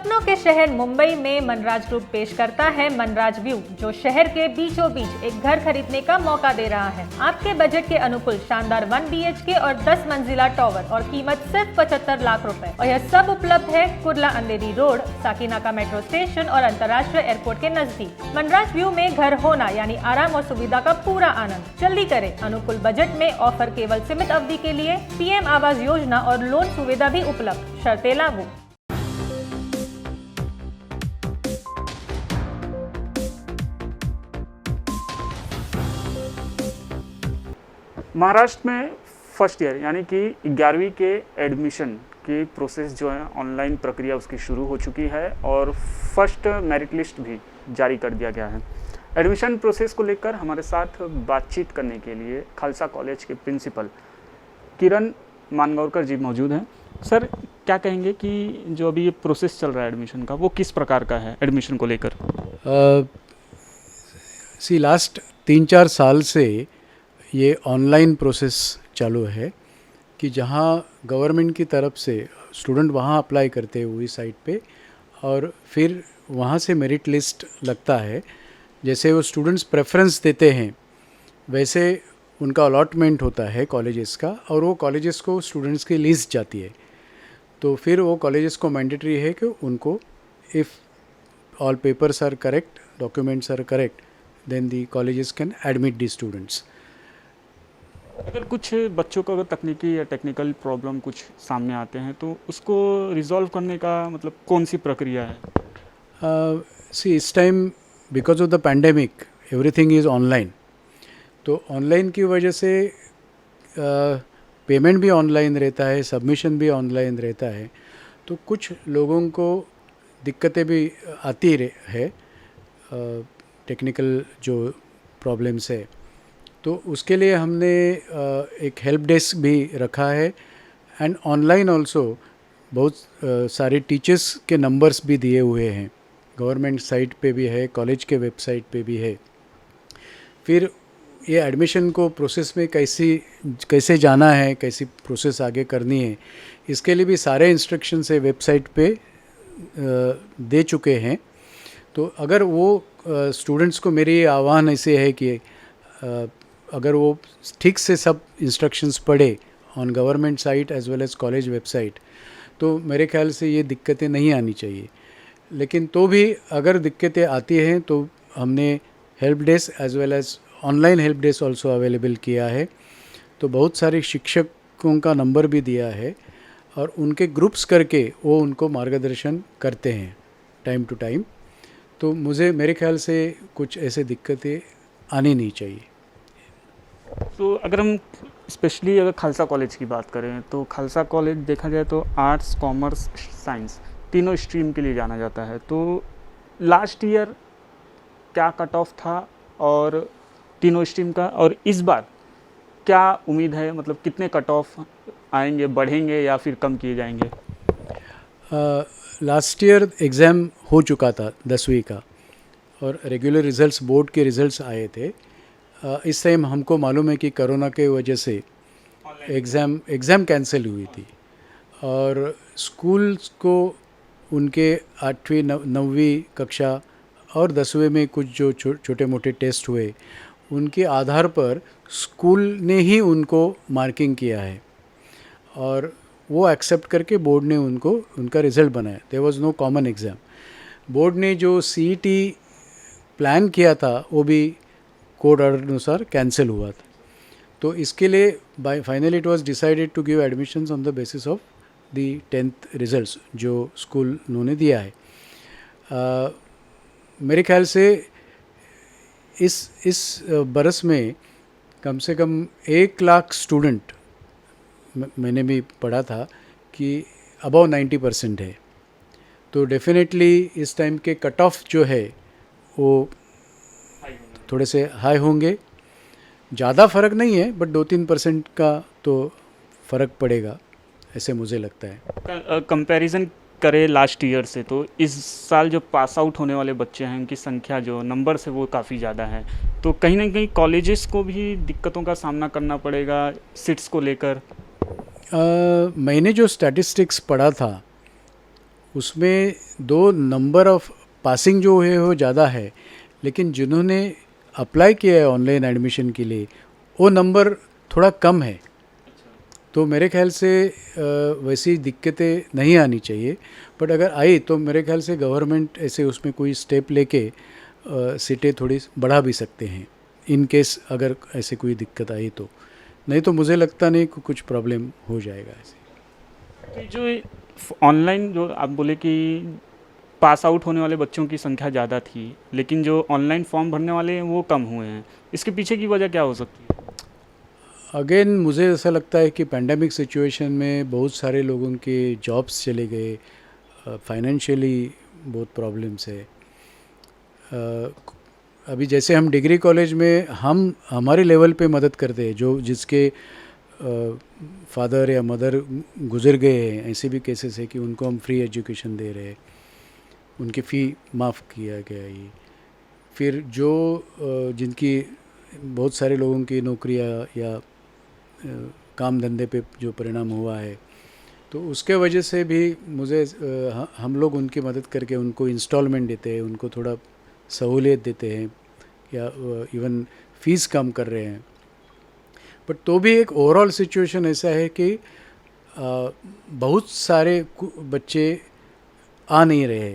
सपनों के शहर मुंबई में मनराज ग्रुप पेश करता है मनराज व्यू, जो शहर के बीचों बीच एक घर खरीदने का मौका दे रहा है। आपके बजट के अनुकूल शानदार 1 BHK और 10 मंजिला टावर और कीमत सिर्फ 75 लाख रुपए। और यह सब उपलब्ध है कुर्ला अंधेरी रोड, साकीनाका मेट्रो स्टेशन और अंतर्राष्ट्रीय एयरपोर्ट के नजदीक। मनराज व्यू में घर होना यानी आराम और सुविधा का पूरा आनंद। जल्दी करें, अनुकूल बजट में ऑफर केवल सीमित अवधि के लिए। PM आवास योजना और लोन सुविधा भी उपलब्ध, शर्तें लागू। महाराष्ट्र में फर्स्ट ईयर यानी कि 11वीं के एडमिशन की प्रोसेस जो है ऑनलाइन प्रक्रिया उसकी शुरू हो चुकी है और फर्स्ट मेरिट लिस्ट भी जारी कर दिया गया है। एडमिशन प्रोसेस को लेकर हमारे साथ बातचीत करने के लिए खालसा कॉलेज के प्रिंसिपल किरण मानगांवकर जी मौजूद हैं। सर, क्या कहेंगे कि जो अभी ये प्रोसेस चल रहा है एडमिशन का, वो किस प्रकार का है एडमिशन को लेकर? लास्ट 3-4 साल से ये ऑनलाइन प्रोसेस चालू है कि जहाँ गवर्नमेंट की तरफ से स्टूडेंट वहाँ अप्लाई करते हैं वही साइट पे और फिर वहाँ से मेरिट लिस्ट लगता है। जैसे वो स्टूडेंट्स प्रेफरेंस देते हैं वैसे उनका अलॉटमेंट होता है कॉलेजेस का और वो कॉलेजेस को स्टूडेंट्स की लिस्ट जाती है। तो फिर वो कॉलेजेस को मैंडेटरी है कि उनको if all papers are correct, documents are correct, then the colleges can admit the students. अगर कुछ बच्चों को अगर तकनीकी या टेक्निकल प्रॉब्लम कुछ सामने आते हैं तो उसको रिजॉल्व करने का मतलब कौन सी प्रक्रिया है? इस time because of the pandemic everything is online. तो ऑनलाइन की वजह से पेमेंट भी ऑनलाइन रहता है, सबमिशन भी ऑनलाइन रहता है। तो कुछ लोगों को दिक्कतें भी आती है, टेक्निकल जो प्रॉब्लम्स है। तो उसके लिए हमने एक हेल्प डेस्क भी रखा है एंड ऑनलाइन ऑल्सो बहुत सारे टीचर्स के नंबर्स भी दिए हुए हैं। गवर्नमेंट साइट पे भी है, कॉलेज के वेबसाइट पे भी है। फिर ये एडमिशन को प्रोसेस में कैसे जाना है, कैसी प्रोसेस आगे करनी है, इसके लिए भी सारे इंस्ट्रक्शंस है वेबसाइट पे दे चुके हैं। तो अगर वो स्टूडेंट्स को मेरी आह्वान ऐसे है कि अगर वो ठीक से सब इंस्ट्रक्शंस पढ़े on government site as well as college website, तो मेरे ख्याल से ये दिक्कतें नहीं आनी चाहिए। लेकिन तो भी अगर दिक्कतें आती हैं तो हमने help desk as well as online help desk also available किया है। तो बहुत सारे शिक्षकों का नंबर भी दिया है और उनके ग्रुप्स करके वो उनको मार्गदर्शन करते हैं टाइम टू टाइम। तो मेरे ख्याल से कुछ ऐसे दिक्कतें आनी नहीं चाहिए। तो अगर हम स्पेशली अगर खालसा कॉलेज की बात करें तो खालसा कॉलेज देखा जाए तो आर्ट्स, कॉमर्स, साइंस तीनों स्ट्रीम के लिए जाना जाता है। तो लास्ट ईयर क्या कट ऑफ था और तीनों स्ट्रीम का, और इस बार क्या उम्मीद है, मतलब कितने कट ऑफ आएंगे, बढ़ेंगे या फिर कम किए जाएंगे? लास्ट ईयर एग्ज़ाम हो चुका था 10वीं का और रेगुलर रिज़ल्ट्स, बोर्ड के रिज़ल्ट्स आए थे। इस टाइम हमको मालूम है कि कोरोना के वजह से एग्ज़ाम कैंसिल हुई थी और स्कूल्स को उनके 8वीं 9वीं कक्षा और 10वीं में कुछ जो छोटे मोटे टेस्ट हुए उनके आधार पर स्कूल ने ही उनको मार्किंग किया है और वो एक्सेप्ट करके बोर्ड ने उनका रिज़ल्ट बनाया। There was no common exam. Board ने जो CET प्लान किया था वो भी कोड ऑर्डर अनुसार कैंसिल हुआ था। तो इसके लिए finally it was decided to give admissions on the basis of the 10th results जो स्कूल उन्होंने दिया है। मेरे ख्याल से इस बरस में कम से कम 1 लाख स्टूडेंट, मैंने भी पढ़ा था कि अबव 90% है। तो डेफिनेटली इस टाइम के कट ऑफ जो है वो थोड़े से हाई होंगे। ज़्यादा फ़र्क नहीं है बट 2-3% का तो फ़र्क पड़ेगा, ऐसे मुझे लगता है। कंपैरिजन करें लास्ट ईयर से तो इस साल जो पास आउट होने वाले बच्चे हैं उनकी संख्या जो नंबर से वो काफ़ी ज़्यादा है। तो कहीं ना कहीं कॉलेजेस को भी दिक्कतों का सामना करना पड़ेगा सीट्स को लेकर। मैंने जो स्टैटिस्टिक्स पढ़ा था उसमें 2 नंबर ऑफ पासिंग जो है वो ज़्यादा है, लेकिन जिन्होंने अप्लाई किया है ऑनलाइन एडमिशन के लिए वो नंबर थोड़ा कम है। तो मेरे ख्याल से वैसी दिक्कतें नहीं आनी चाहिए, बट अगर आई तो मेरे ख्याल से गवर्नमेंट ऐसे उसमें कोई स्टेप लेके सीटें थोड़ी बढ़ा भी सकते हैं, इन केस अगर ऐसे कोई दिक्कत आई तो। नहीं तो मुझे लगता नहीं कि कुछ प्रॉब्लम हो जाएगा ऐसे। तो जो ऑनलाइन जो आप बोले कि पास आउट होने वाले बच्चों की संख्या ज़्यादा थी, लेकिन जो ऑनलाइन फॉर्म भरने वाले हैं वो कम हुए हैं, इसके पीछे की वजह क्या हो सकती है? अगेन मुझे ऐसा लगता है कि पैंडेमिक सिचुएशन में बहुत सारे लोगों के जॉब्स चले गए, फाइनेंशियली बहुत प्रॉब्लम्स है। अभी जैसे हम डिग्री कॉलेज में हम हमारे लेवल पे मदद करते हैं, जो जिसके फादर या मदर गुजर गए हैं, ऐसे भी केसेस है कि उनको हम फ्री एजुकेशन दे रहे हैं, उनकी फ़ी माफ़ किया गया है। ये फिर जो जिनकी बहुत सारे लोगों की नौकरियां या काम धंधे पे जो परिणाम हुआ है, तो उसके वजह से भी मुझे हम लोग उनकी मदद करके उनको इंस्टॉलमेंट देते हैं, उनको थोड़ा सहूलियत देते हैं या इवन फ़ीस कम कर रहे हैं। बट तो भी एक ओवरऑल सिचुएशन ऐसा है कि बहुत सारे बच्चे आ नहीं रहे।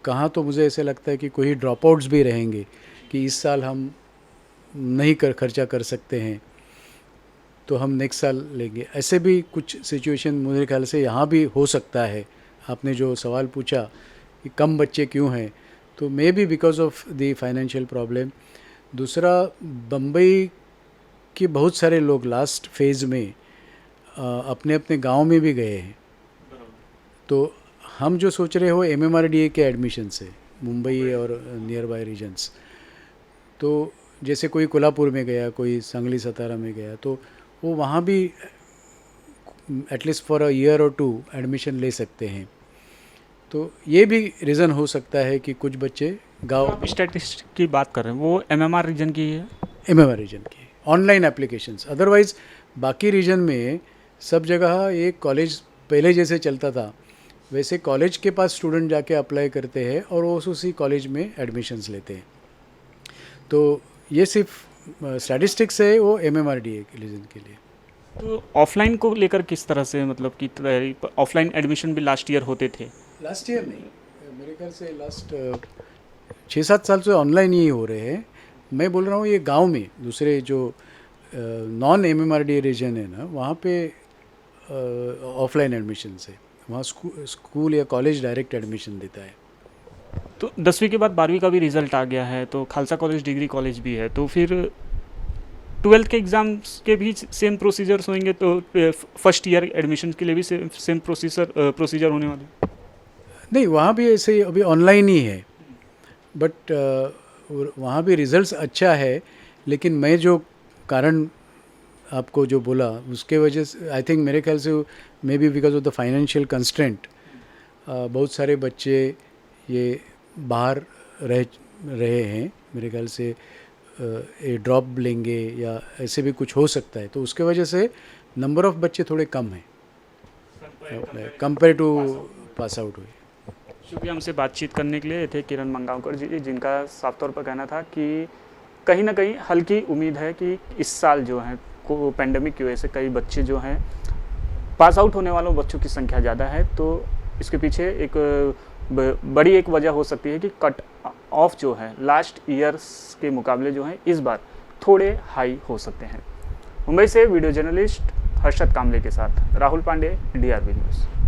कहाँ तो मुझे ऐसा लगता है कि कोई ड्रॉप आउट्स भी रहेंगे कि इस साल हम नहीं खर्चा कर सकते हैं तो हम नेक्स्ट साल लेंगे। ऐसे भी कुछ सिचुएशन मेरे ख्याल से यहाँ भी हो सकता है। आपने जो सवाल पूछा कि कम बच्चे क्यों हैं, तो may be because of the financial problem. दूसरा, बम्बई के बहुत सारे लोग लास्ट फेज़ में अपने अपने गांव में भी गए हैं। तो हम जो सोच रहे हो MMRDA के एडमिशन से मुंबई और नियर बाय रीजन्स, तो जैसे कोई कोल्हापुर में गया, कोई सांगली सतारा में गया, तो वो वहाँ भी एटलीस्ट फॉर अ ईयर और 2 एडमिशन ले सकते हैं। तो ये भी रीज़न हो सकता है कि कुछ बच्चे गाँव। स्टैटिस्टिक्स की बात कर रहे हैं, वो MMR रीजन की है? MMR रीजन की ऑनलाइन एप्लीकेशंस। अदरवाइज़ बाकी रीजन में सब जगह एक कॉलेज पहले जैसे चलता था, वैसे कॉलेज के पास स्टूडेंट जाके अप्लाई करते हैं और वो उसी कॉलेज में एडमिशन्स लेते हैं। तो ये सिर्फ स्टैटिस्टिक्स है वो MMRDA के रीजन के लिए। तो ऑफलाइन को लेकर किस तरह से, मतलब कि ऑफलाइन एडमिशन भी लास्ट ईयर होते थे? लास्ट ईयर नहीं, मेरे ख्याल से लास्ट 6-7 साल से ऑनलाइन ही हो रहे हैं। मैं बोल रहा हूँ ये गांव में दूसरे जो नॉन MMRDA रीजन है ना, वहाँ पे ऑफलाइन एडमिशन है, वहाँ स्कूल या कॉलेज डायरेक्ट एडमिशन देता है। तो 10वीं के बाद 12वीं का भी रिजल्ट आ गया है, तो खालसा कॉलेज डिग्री कॉलेज भी है, तो फिर 12th के एग्ज़ाम्स के भी सेम प्रोसीजर्स होंगे, तो फर्स्ट ईयर एडमिशन के लिए भी सेम प्रोसीजर होने वाले? नहीं, वहाँ भी ऐसे ही अभी ऑनलाइन ही है, बट वहाँ भी रिज़ल्ट्स अच्छा है। लेकिन मैं जो कारण आपको जो बोला उसके वजह से आई थिंक मेरे ख्याल से may be because of the financial constraint बहुत सारे बच्चे ये बाहर रहे हैं। मेरे ख्याल से ये ड्रॉप लेंगे या ऐसे भी कुछ हो सकता है, तो उसके वजह से नंबर ऑफ़ बच्चे थोड़े कम हैं कंपेयर टू पास आउट हुए। शुक्रिया हमसे बातचीत करने के लिए। थे किरण मंगावकर जी, जिनका साफ तौर पर कहना था कि कहीं ना कहीं हल्की उम्मीद है कि इस साल जो है को पेंडेमिक की वजह से कई बच्चे जो हैं पास आउट होने वालों बच्चों की संख्या ज़्यादा है, तो इसके पीछे एक बड़ी एक वजह हो सकती है कि कट ऑफ जो है लास्ट ईयर्स के मुकाबले जो है इस बार थोड़े हाई हो सकते हैं। मुंबई से वीडियो जर्नलिस्ट हर्षद कामले के साथ राहुल पांडे, DRV न्यूज़।